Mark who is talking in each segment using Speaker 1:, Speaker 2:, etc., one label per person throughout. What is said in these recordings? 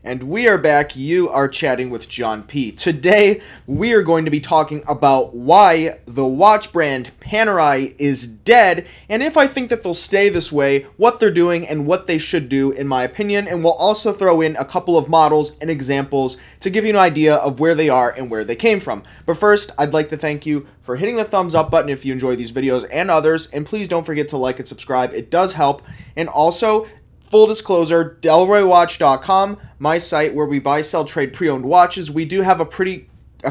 Speaker 1: And we are back. You are chatting with John P. Today, we are going to be talking about why the watch brand Panerai is dead, and if I think that they'll stay this way, what they're doing, and what they should do, in my opinion. And we'll also throw in a couple of models and examples to give you an idea of where they are and where they came from. But first, I'd like to thank you for hitting the thumbs up button if you enjoy these videos and others, and please don't forget to like and subscribe. It does help. And also, full disclosure, DelroyWatch.com, my site where we buy, sell, trade pre-owned watches. We do have a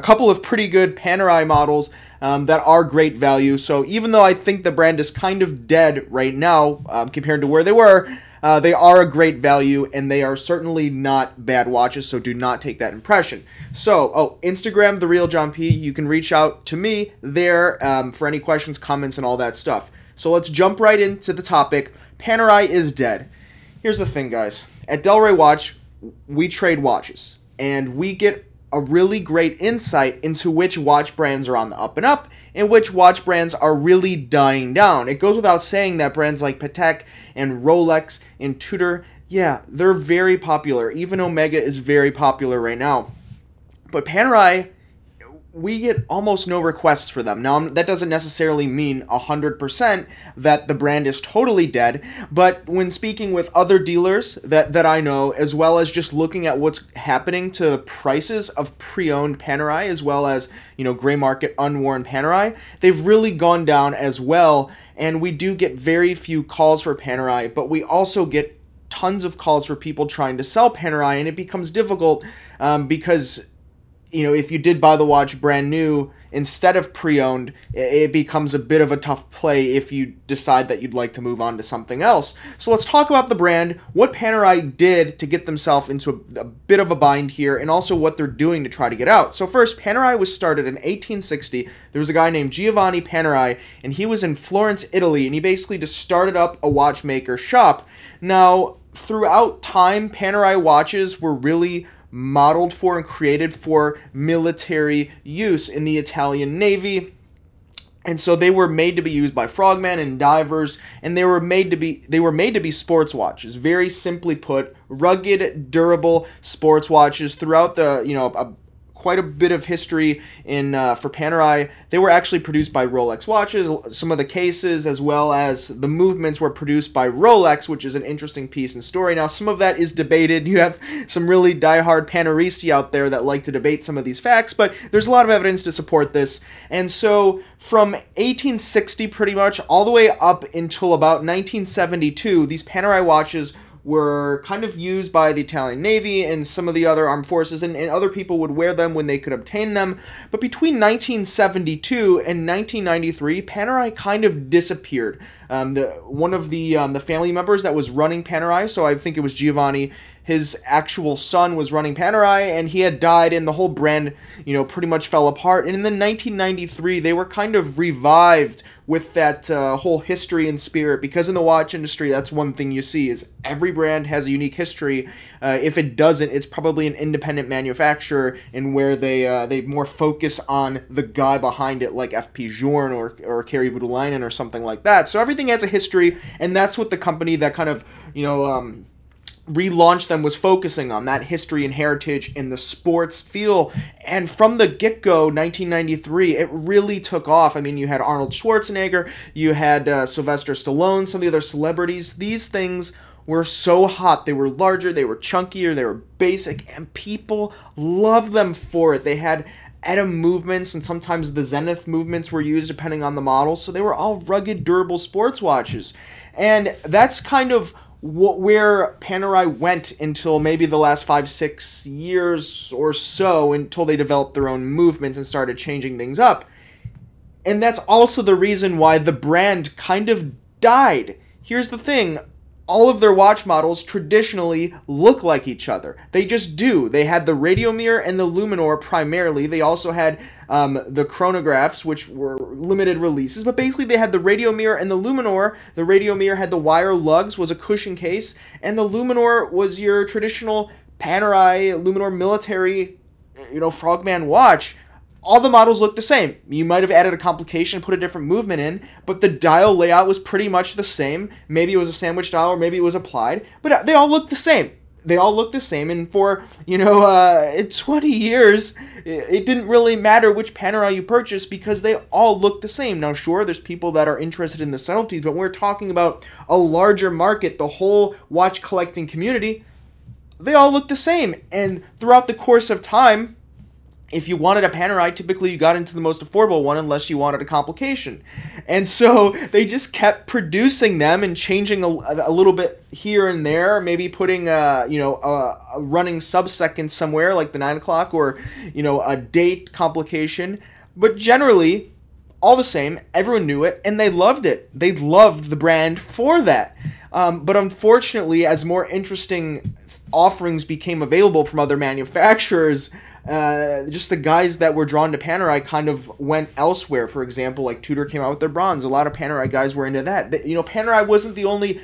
Speaker 1: couple of pretty good Panerai models that are great value. So even though I think the brand is kind of dead right now compared to where they were, they are a great value, and they are certainly not bad watches, so do not take that impression. So, Instagram, The Real John P. You can reach out to me there for any questions, comments, and all that stuff. So let's jump right into the topic. Panerai is dead. Here's the thing, guys. At Delroy Watch, we trade watches, and we get a really great insight into which watch brands are on the up and up and which watch brands are really dying down. It goes without saying that brands like Patek and Rolex and Tudor, yeah, they're very popular. Even Omega is very popular right now. But Panerai, we get almost no requests for them. Now, that doesn't necessarily mean 100% that the brand is totally dead, but when speaking with other dealers that I know, as well as just looking at what's happening to the prices of pre-owned Panerai, as well as, gray market unworn Panerai, they've really gone down as well, and we do get very few calls for Panerai, but we also get tons of calls for people trying to sell Panerai, and it becomes difficult because if you did buy the watch brand new instead of pre-owned, it becomes a bit of a tough play if you decide that you'd like to move on to something else. So let's talk about the brand, what Panerai did to get themselves into a bit of a bind here, and also what they're doing to try to get out. So first, Panerai was started in 1860. There was a guy named Giovanni Panerai, and he was in Florence, Italy, and he basically just started up a watchmaker shop. Now, throughout time, Panerai watches were really modeled for and created for military use in the Italian Navy, and so they were made to be used by frogmen and divers, and they were made to be sports watches. Very simply put, rugged, durable sports watches. Throughout the quite a bit of history in for Panerai. They were actually produced by Rolex watches. Some of the cases as well as the movements were produced by Rolex, which is an interesting piece and story. Now, some of that is debated. You have some really diehard Paneristi out there that like to debate some of these facts, but there's a lot of evidence to support this. And so from 1860 pretty much all the way up until about 1972, these Panerai watches were kind of used by the Italian Navy and some of the other armed forces, and other people would wear them when they could obtain them. But between 1972 and 1993, Panerai kind of disappeared. One of the family members that was running Panerai, so I think it was Giovanni, his actual son was running Panerai, and he had died, and the whole brand, pretty much fell apart. And in the 1993, they were kind of revived with that whole history and spirit, because in the watch industry, that's one thing you see, is every brand has a unique history. If it doesn't, it's probably an independent manufacturer, in where they more focus on the guy behind it, like F.P. Journe or Kari Voutilainen or something like that. So everything has a history, and that's what the company that kind of, relaunched them was focusing on, that history and heritage in the sports feel. And from the get-go, 1993, it really took off. I mean, you had Arnold Schwarzenegger, you had Sylvester Stallone, some of the other celebrities. These things were so hot. They were larger, they were chunkier, they were basic, and people loved them for it. They had Edam movements, and sometimes the Zenith movements were used depending on the model. So they were all rugged, durable sports watches. And that's kind of where Panerai went until maybe the last 5-6 years or so, until they developed their own movements and started changing things up. And that's also the reason why the brand kind of died. Here's the thing. All of their watch models traditionally look like each other. They just do. They had the radiometer and the luminor primarily. They also had the chronographs, which were limited releases, but basically they had the radiometer and the luminor. The radiometer had the wire lugs, was a cushion case, and the luminor was your traditional Panerai luminor military, frogman watch. All the models look the same. You might have added a complication, put a different movement in, but the dial layout was pretty much the same. Maybe it was a sandwich dial, or maybe it was applied, but they all look the same. they all look the same, and for, 20 years, it didn't really matter which Panerai you purchased because they all look the same. Now, sure, there's people that are interested in the subtleties, but we're talking about a larger market, the whole watch collecting community. They all look the same, and throughout the course of time, if you wanted a Panerai, typically you got into the most affordable one unless you wanted a complication. And so they just kept producing them and changing a little bit here and there, maybe putting a running sub-second somewhere like the 9 o'clock or, a date complication. But generally, all the same, everyone knew it and they loved it. They loved the brand for that. But unfortunately, as more interesting offerings became available from other manufacturers, just the guys that were drawn to Panerai kind of went elsewhere. For example, like Tudor came out with their bronze. A lot of Panerai guys were into that. Panerai wasn't the only,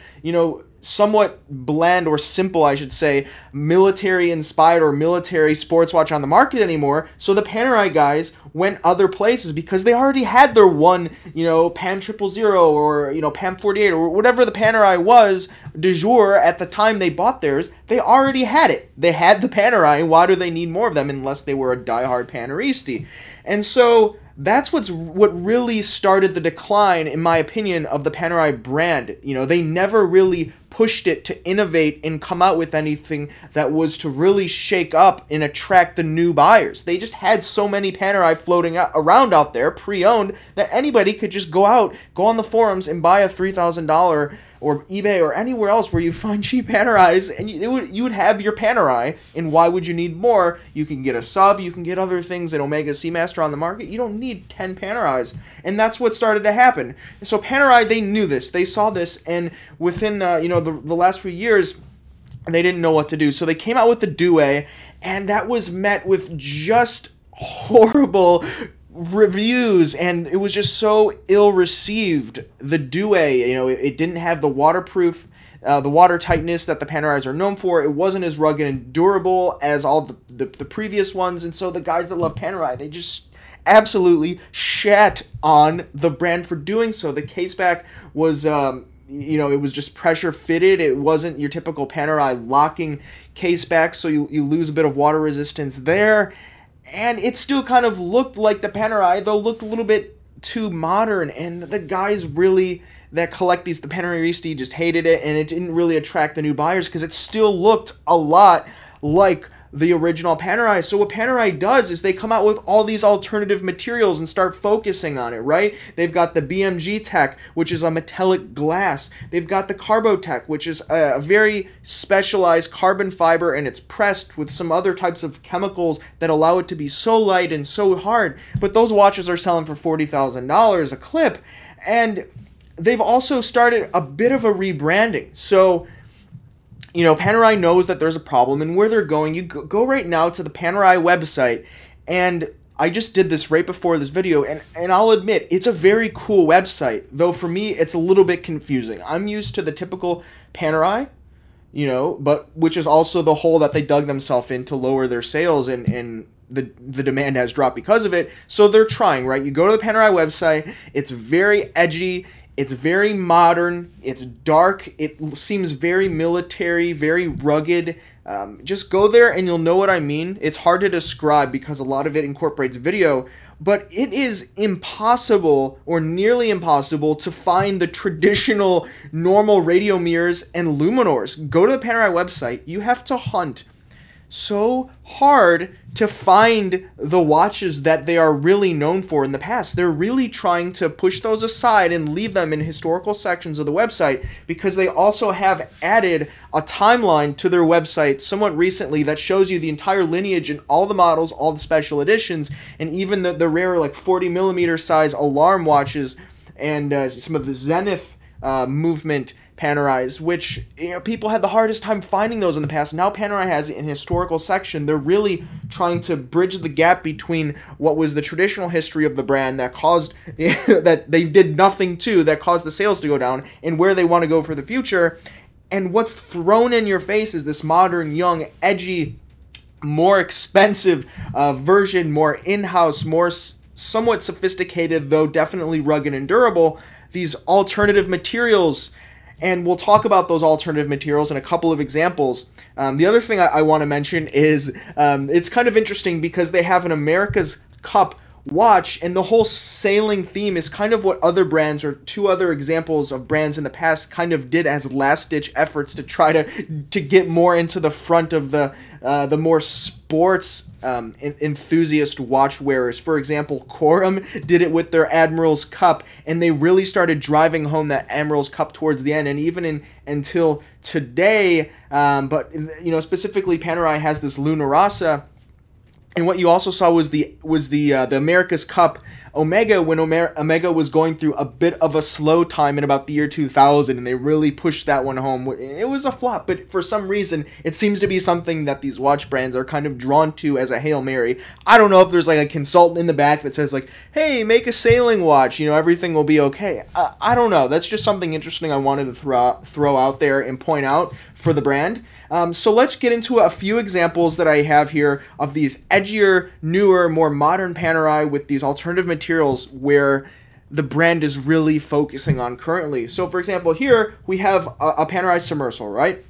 Speaker 1: somewhat bland or simple, I should say, military-inspired or military sports watch on the market anymore. So the Panerai guys went other places because they already had their one, Pan 000 or, Pan 48 or whatever the Panerai was du jour at the time they bought theirs. They already had it. They had the Panerai, and why do they need more of them unless they were a diehard Paneristi? And so that's what really started the decline, in my opinion, of the Panerai brand. They never really pushed it to innovate and come out with anything that was to really shake up and attract the new buyers. They just had so many Panerai floating around out there, pre-owned, that anybody could just go on the forums and buy a $3,000 or eBay or anywhere else where you find cheap Panerais, and you would have your Panerai, and why would you need more? You can get a sub, you can get other things, an Omega Seamaster on the market. You don't need 10 Panerais, and that's what started to happen. And so Panerai, they knew this, they saw this, and within the last few years, they didn't know what to do. So they came out with the DUE, and that was met with just horrible reviews, and it was just so ill received. The DUE, it didn't have the waterproof, the water tightness that the Panerais are known for. It wasn't as rugged and durable as all the previous ones, and so the guys that love Panerai, they just absolutely shat on the brand for doing so. The caseback was, it was just pressure fitted. It wasn't your typical Panerai locking caseback, so you lose a bit of water resistance there. And it still kind of looked like the Panerai, though looked a little bit too modern. And the guys really that collect these, the Paneristi, just hated it. And it didn't really attract the new buyers because it still looked a lot like the original Panerai. So what Panerai does is they come out with all these alternative materials and start focusing on it, right? They've got the BMG tech, which is a metallic glass. They've got the carbotech, which is a very specialized carbon fiber, and it's pressed with some other types of chemicals that allow it to be so light and so hard. But those watches are selling for $40,000 a clip. And they've also started a bit of a rebranding. So Panerai knows that there's a problem, and where they're going, you go right now to the Panerai website, and I just did this right before this video, and I'll admit, it's a very cool website, though for me, it's a little bit confusing. I'm used to the typical Panerai, but which is also the hole that they dug themselves in to lower their sales, and the demand has dropped because of it, so they're trying, right? You go to the Panerai website, it's very edgy, it's very modern, it's dark, it seems very military, very rugged. Just go there and you'll know what I mean. It's hard to describe because a lot of it incorporates video, but it is impossible or nearly impossible to find the traditional normal radio mirrors and luminors. Go to the Panerai website, you have to hunt so hard to find the watches that they are really known for in the past. They're really trying to push those aside and leave them in historical sections of the website because they also have added a timeline to their website somewhat recently that shows you the entire lineage and all the models, all the special editions, and even the rare like 40mm size alarm watches and some of the Zenith movement Panerais, which people had the hardest time finding those in the past. Now Panerai has it in historical section. They're really trying to bridge the gap between what was the traditional history of the brand that caused that they did nothing to, that caused the sales to go down, and where they want to go for the future. And what's thrown in your face is this modern, young, edgy, more expensive version, more in-house, more somewhat sophisticated, though definitely rugged and durable. These alternative materials. And we'll talk about those alternative materials in a couple of examples. The other thing I want to mention is it's kind of interesting because they have an America's Cup watch, and the whole sailing theme is kind of what other brands, or two other examples of brands in the past, kind of did as last-ditch efforts to try to get more into the front of the more sports enthusiast watch wearers. For example, Corum did it with their Admiral's Cup, and they really started driving home that Admiral's Cup towards the end, and even until today. But you know, specifically, Panerai has this Luna Rossa. And what you also saw was the America's Cup Omega, when Omega was going through a bit of a slow time in about the year 2000, and they really pushed that one home. It was a flop, but for some reason, it seems to be something that these watch brands are kind of drawn to as a Hail Mary. I don't know if there's like a consultant in the back that says like, hey, make a sailing watch, you know, everything will be okay. I don't know. That's just something interesting I wanted to throw out there and point out for the brand. So let's get into a few examples that I have here of these edgier, newer, more modern Panerai with these alternative materials where the brand is really focusing on currently. So for example, here we have a Panerai Submersible, right?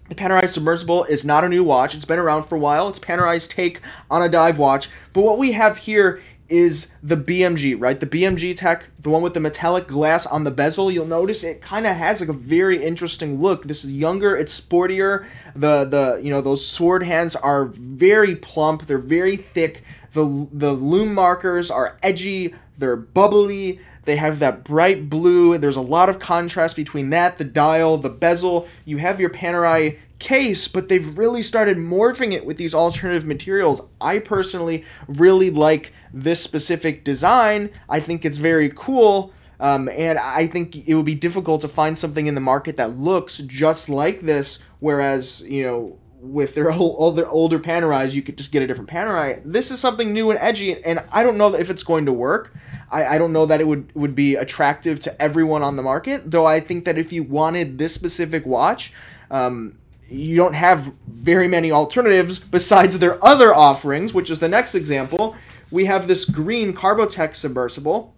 Speaker 1: The Panerai Submersible is not a new watch. It's been around for a while. It's Panerai's take on a dive watch. But what we have here is the BMG, right? The BMG tech, the one with the metallic glass on the bezel. You'll notice it kind of has like a very interesting look. This is younger, it's sportier. The you know, those sword hands are very plump, they're very thick. The lume markers are edgy, they're bubbly. They have that bright blue. There's a lot of contrast between that, the dial, the bezel. You have your Panerai case, but they've really started morphing it with these alternative materials. I personally really like this specific design. I think it's very cool, and I think it would be difficult to find something in the market that looks just like this, whereas, you know, with their older Panerais, you could just get a different Panerai. This is something new and edgy, and I don't know if it's going to work. I don't know that it would be attractive to everyone on the market, though I think that if you wanted this specific watch, you don't have very many alternatives besides their other offerings, which is the next example. We have this green carbotech submersible,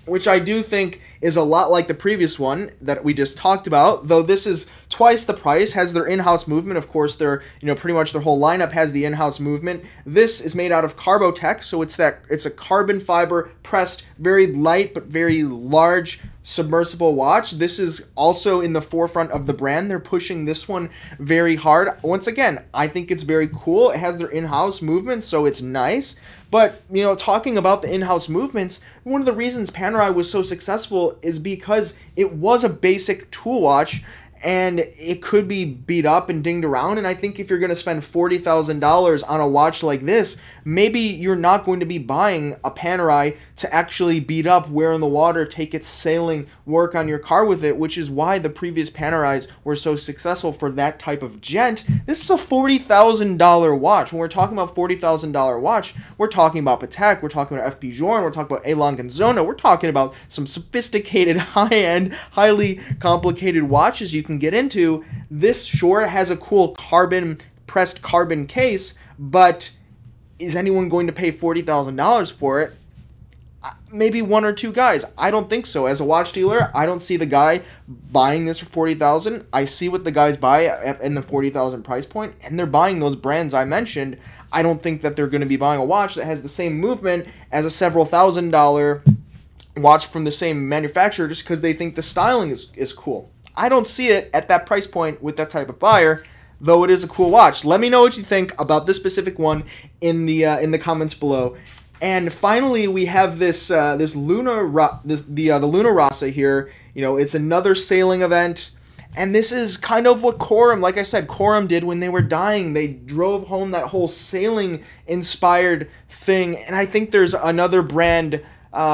Speaker 1: which I do think is a lot like the previous one that we just talked about, though this is twice the price, has their in-house movement. Of course, their, you know, pretty much their whole lineup has the in-house movement. This is made out of carbotech, so it's a carbon fiber pressed, very light but very large submersible watch. This is also in the forefront of the brand. They're pushing this one very hard. Once again, I think it's very cool. It has their in-house movement, so it's nice. But, you know, talking about the in-house movements, one of the reasons Panerai was so successful is because it was a basic tool watch, and it could be beat up and dinged around. And I think if you're going to spend $40,000 on a watch like this, maybe you're not going to be buying a Panerai to actually beat up, wear in the water, take it sailing, work on your car with it, which is why the previous Panerais were so successful for that type of gent. This is a $40,000 watch. When we're talking about $40,000 watch, we're talking about Patek, we're talking about F.P. Journe, we're talking about Elan Gonzona, we're talking about some sophisticated, high-end, highly complicated watches you can get into. This sure has a cool pressed carbon case, but is anyone going to pay $40,000 for it? Maybe one or two guys. I don't think so. As a watch dealer, I don't see the guy buying this for $40,000. I see what the guys buy in the $40,000 price point, and they're buying those brands I mentioned. I don't think that they're going to be buying a watch that has the same movement as a several $1,000 watch from the same manufacturer just because they think the styling is cool. I don't see it at that price point with that type of buyer, though it is a cool watch. Let me know what you think about this specific one in the comments below. And finally, we have this the Luna Rossa here. You know, it's another sailing event, and this is kind of what Corum, like I said, Corum did when they were dying. They drove home that whole sailing inspired thing. And I think there's another brand.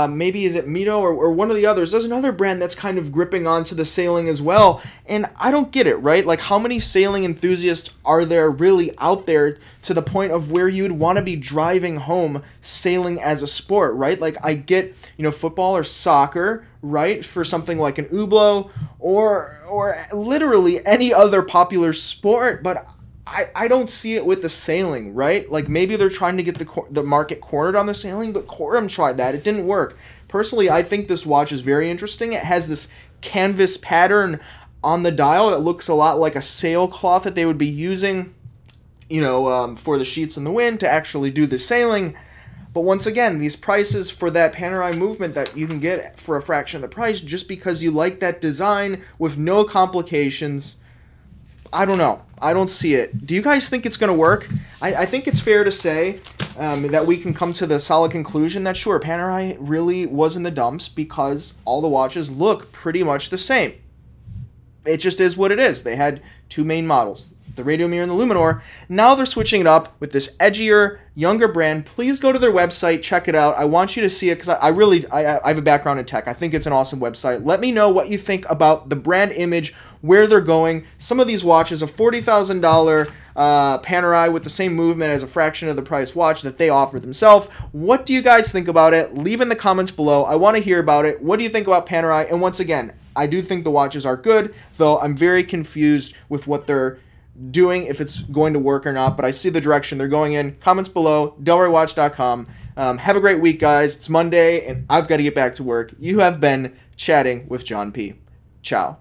Speaker 1: Maybe is it Mito or one of the others. There's another brand that's kind of gripping onto the sailing as well, and I don't get it, right? Like, how many sailing enthusiasts are there really out there to the point of where you'd want to be driving home sailing as a sport, right? Like, I get, you know, football or soccer, right, for something like an Hublot or literally any other popular sport, but I don't see it with the sailing, right? Like, maybe they're trying to get the market cornered on the sailing, but Corum tried that. It didn't work. Personally, I think this watch is very interesting. It has this canvas pattern on the dial. It looks a lot like a sailcloth that they would be using, for the sheets in the wind to actually do the sailing. But once again, these prices for that Panerai movement that you can get for a fraction of the price just because you like that design with no complications, I don't know. I don't see it. Do you guys think it's going to work? I think it's fair to say that we can come to the solid conclusion that, sure, Panerai really was in the dumps because all the watches look pretty much the same. It just is what it is. They had two main models, the Radiomir and the Luminor. Now they're switching it up with this edgier, younger brand. Please go to their website, check it out. I want you to see it because I have a background in tech. I think it's an awesome website. Let me know what you think about the brand image, where they're going. Some of these watches, a $40,000 Panerai with the same movement as a fraction of the price watch that they offer themselves. What do you guys think about it? Leave in the comments below. I want to hear about it. What do you think about Panerai? And once again, I do think the watches are good, though I'm very confused with what they're doing, if it's going to work or not, but I see the direction they're going in. Comments below, delraywatch.com. Have a great week, guys. It's Monday, and I've got to get back to work. You have been chatting with John P. Ciao.